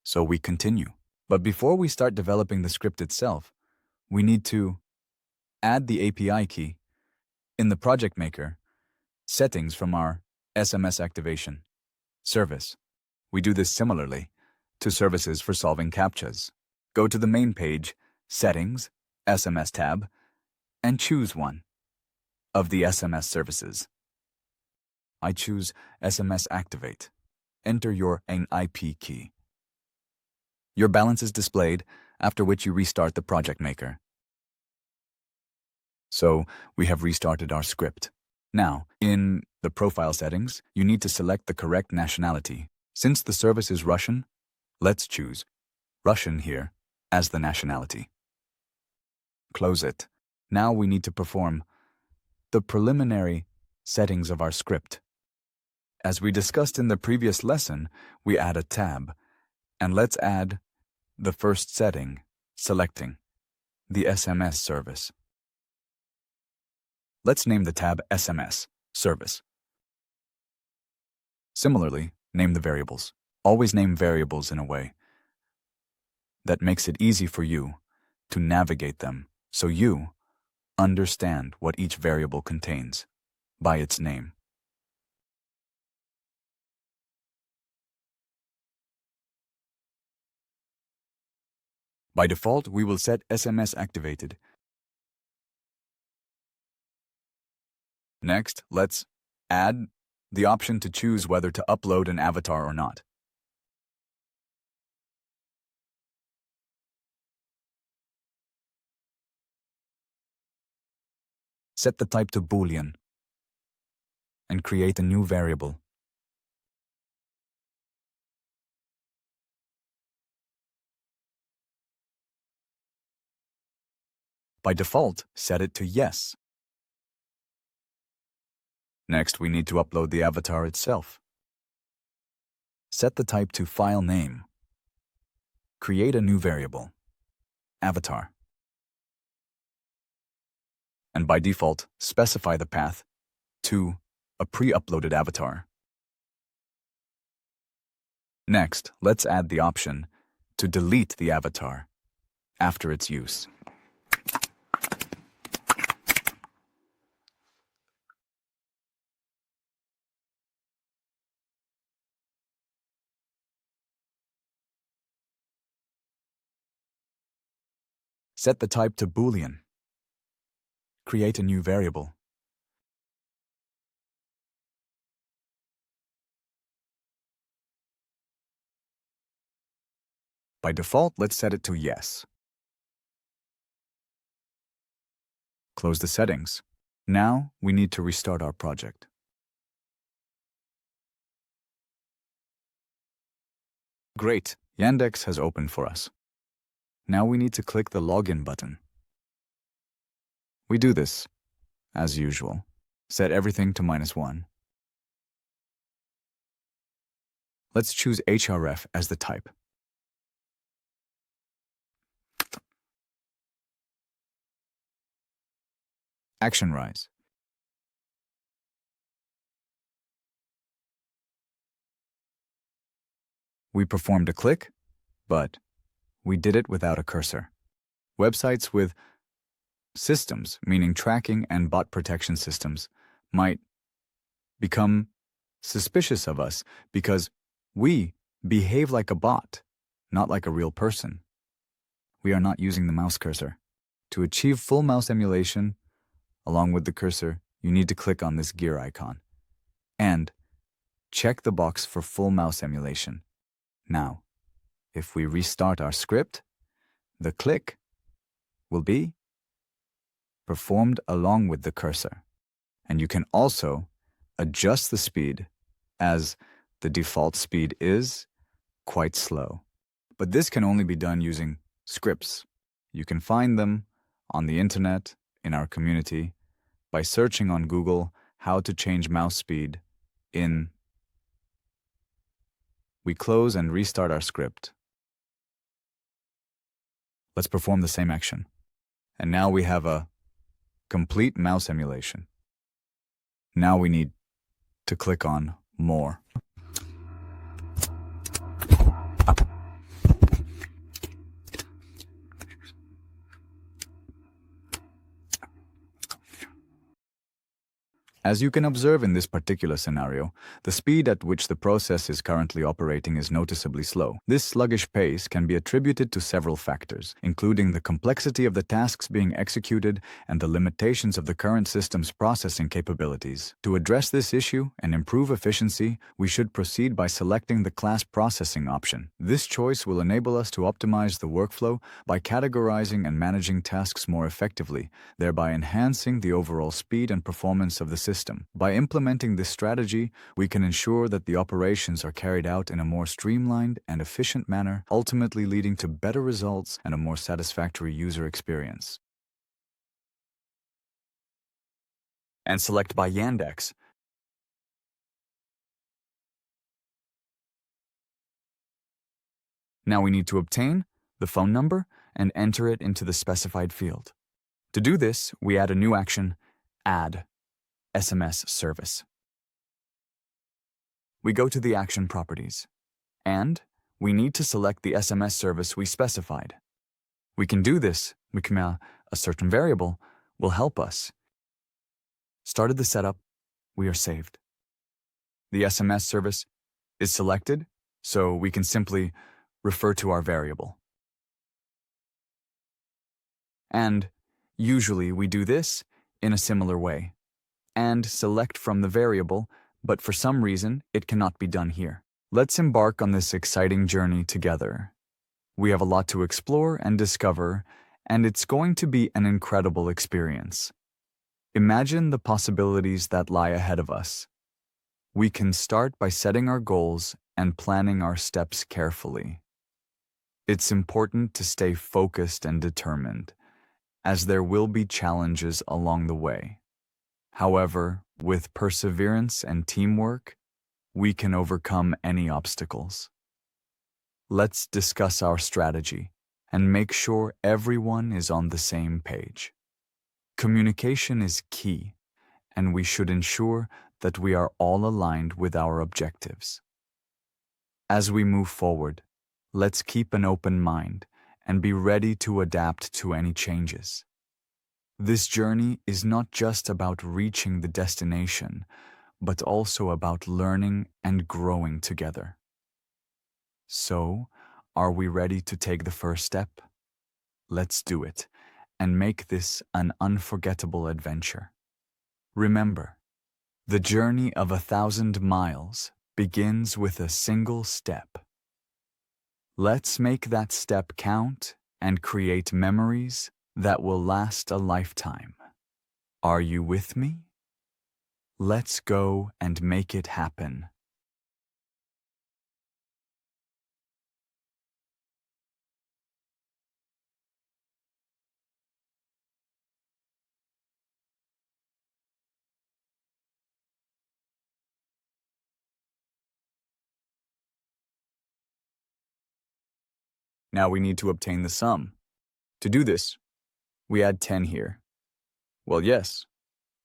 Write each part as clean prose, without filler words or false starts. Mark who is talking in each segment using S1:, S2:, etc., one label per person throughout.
S1: So we continue. But before we start developing the script itself, we need to add the API key in the project maker settings from our SMS activation service. We do this similarly to services for solving CAPTCHAs. Go to the main page, Settings, SMS tab, and choose one of the SMS services. I choose SMS Activate. Enter your IP key. Your balance is displayed, after which you restart the project maker. So we have restarted our script. Now, in the profile settings, you need to select the correct nationality. Since the service is Russian, let's choose Russian here as the nationality. Close it. Now we need to perform the preliminary settings of our script. As we discussed in the previous lesson, we add a tab, and let's add the first setting, selecting the SMS service. Let's name the tab SMS service. Similarly, name the variables. Always name variables in a way that makes it easy for you to navigate them so you understand what each variable contains by its name. By default, we will set SMS activated. Next, let's add the option to choose whether to upload an avatar or not. Set the type to Boolean and create a new variable. By default, set it to yes. Next, we need to upload the avatar itself. Set the type to file name. Create a new variable, avatar. And by default, specify the path to a pre-uploaded avatar. Next, let's add the option to delete the avatar after its use. Set the type to Boolean. Create a new variable. By default, let's set it to yes. Close the settings. Now, we need to restart our project. Great, Yandex has opened for us. Now we need to click the login button. We do this, as usual. Set everything to -1. Let's choose href as the type. ActionRise. We performed a click, but we did it without a cursor. Websites with systems, meaning tracking and bot protection systems, might become suspicious of us because we behave like a bot, not like a real person. We are not using the mouse cursor. To achieve full mouse emulation, along with the cursor, you need to click on this gear icon and check the box for full mouse emulation. Now, if we restart our script, the click will be performed along with the cursor. And you can also adjust the speed, as the default speed is quite slow. But this can only be done using scripts. You can find them on the internet, in our community, by searching on Google how to change mouse speed in. We close and restart our script. Let's perform the same action. And now we have a complete mouse emulation. Now we need to click on More. As you can observe in this particular scenario, the speed at which the process is currently operating is noticeably slow. This sluggish pace can be attributed to several factors, including the complexity of the tasks being executed and the limitations of the current system's processing capabilities. To address this issue and improve efficiency, we should proceed by selecting the class processing option. This choice will enable us to optimize the workflow by categorizing and managing tasks more effectively, thereby enhancing the overall speed and performance of the system. By implementing this strategy, we can ensure that the operations are carried out in a more streamlined and efficient manner, ultimately leading to better results and a more satisfactory user experience. And select by Yandex. Now we need to obtain the phone number and enter it into the specified field. To do this, we add a new action, Add SMS Service. We go to the action properties, and we need to select the SMS service we specified. We can do this because a certain variable will help us. Started the setup, we are saved. The SMS service is selected, so we can simply refer to our variable. And usually we do this in a similar way, and select from the variable, but for some reason it cannot be done here. Let's embark on this exciting journey together. We have a lot to explore and discover, and it's going to be an incredible experience. Imagine the possibilities that lie ahead of us. We can start by setting our goals and planning our steps carefully. It's important to stay focused and determined, as there will be challenges along the way. However, with perseverance and teamwork, we can overcome any obstacles. Let's discuss our strategy and make sure everyone is on the same page. Communication is key, and we should ensure that we are all aligned with our objectives. As we move forward, let's keep an open mind and be ready to adapt to any changes. This journey is not just about reaching the destination, but also about learning and growing together. So, are we ready to take the first step? Let's do it and make this an unforgettable adventure. Remember, the journey of 1,000 miles begins with a single step. Let's make that step count and create memories that will last a lifetime. Are you with me? Let's go and make it happen. Now we need to obtain the sum. To do this, we add 10 here. Well, yes,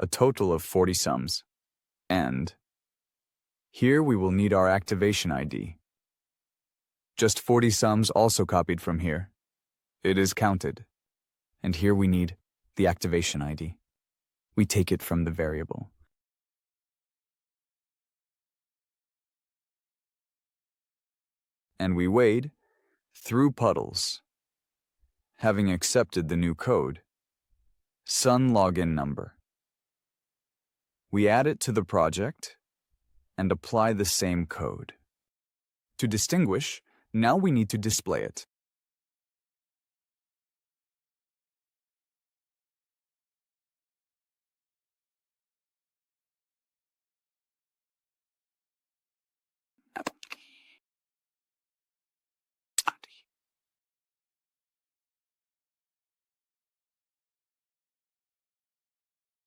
S1: a total of 40 sums. And here we will need our activation ID. Just 40 sums also copied from here. It is counted. And here we need the activation ID. We take it from the variable. And we wade through puddles. Having accepted the new code, Sun login number. We add it to the project and apply the same code. To distinguish, now we need to display it.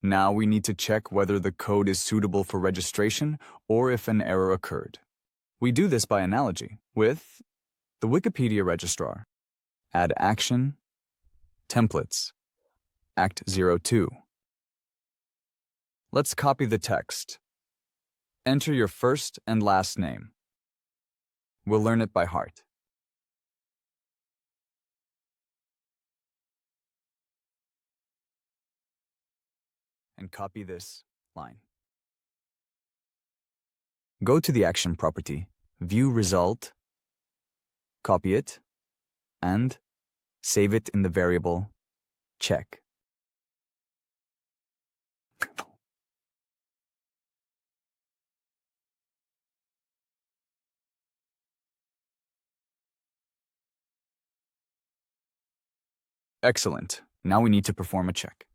S1: Now we need to check whether the code is suitable for registration or if an error occurred. We do this by analogy with the Wikipedia registrar. Add action, templates, Act 02. Let's copy the text. Enter your first and last name. We'll learn it by heart. And copy this line. Go to the action property, view result, copy it, and save it in the variable check. Excellent. Now we need to perform a check.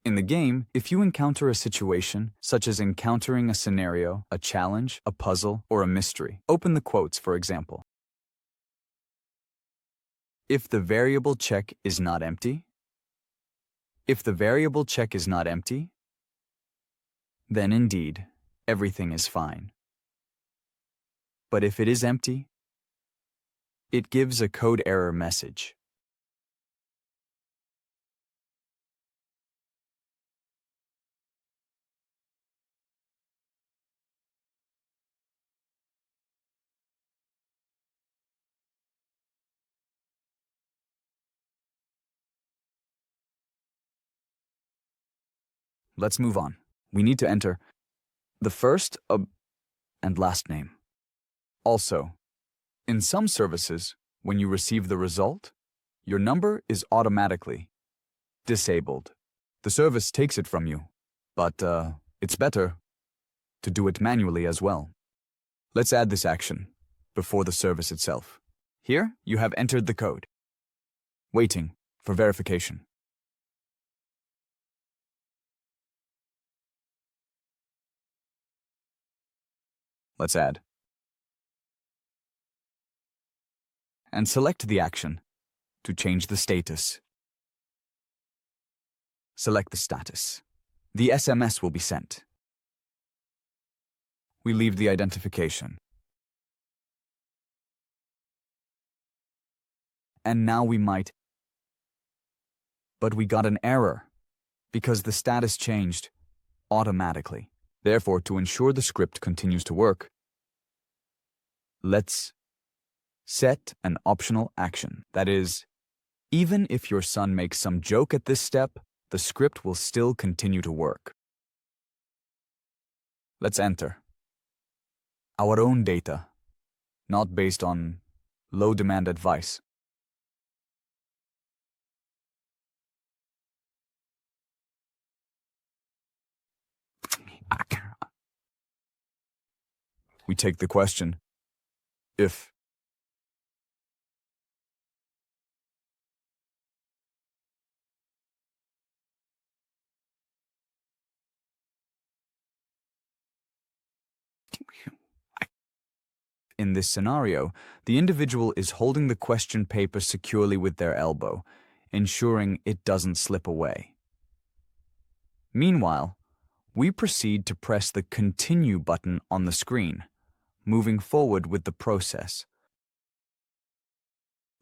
S1: In the game, if you encounter a situation, such as encountering a scenario, a challenge, a puzzle, or a mystery, open the quotes, for example. If the variable check is not empty, then indeed, everything is fine. But if it is empty, it gives a code error message. Let's move on. We need to enter the first and last name. Also, in some services, when you receive the result, your number is automatically disabled. The service takes it from you, but it's better to do it manually as well. Let's add this action before the service itself. Here, you have entered the code. Waiting for verification. Let's add. And select the action to change the status. Select the status. The SMS will be sent. We leave the identification. And now we might... But we got an error because the status changed automatically. Therefore, to ensure the script continues to work, let's set an optional action. That is, even if your son makes some joke at this step, the script will still continue to work. Let's enter our own data, not based on low-demand advice. We take the question, if in this scenario, the individual is holding the question paper securely with their elbow, ensuring it doesn't slip away. Meanwhile, we proceed to press the Continue button on the screen, moving forward with the process.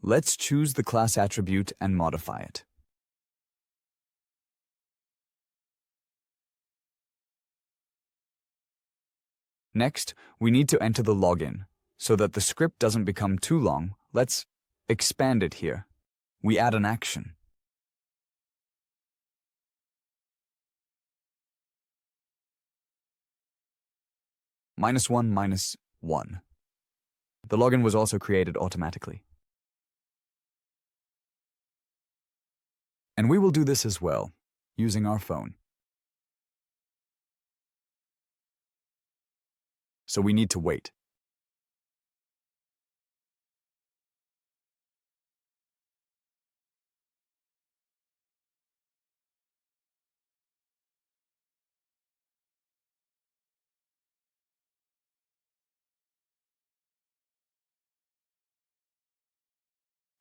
S1: Let's choose the class attribute and modify it. Next, we need to enter the login. So that the script doesn't become too long, let's expand it here. We add an action. -1 The login was also created automatically. And we will do this as well, using our phone. So we need to wait.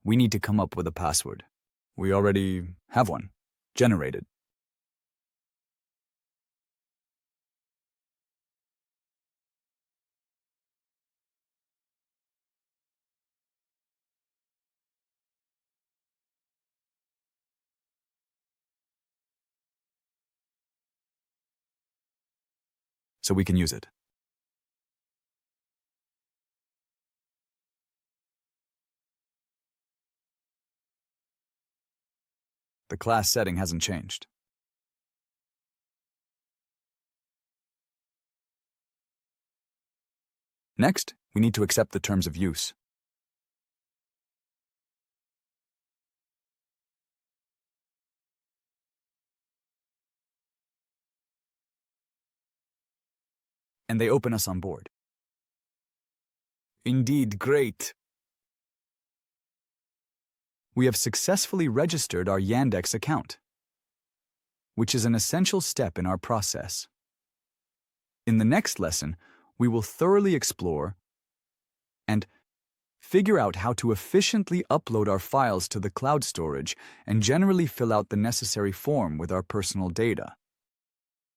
S1: We need to come up with a password. We already have one generated. So we can use it. The class setting hasn't changed. Next, we need to accept the terms of use. And they open us on board. Indeed, great. We have successfully registered our Yandex account, which is an essential step in our process. In the next lesson, we will thoroughly explore and figure out how to efficiently upload our files to the cloud storage and generally fill out the necessary form with our personal data.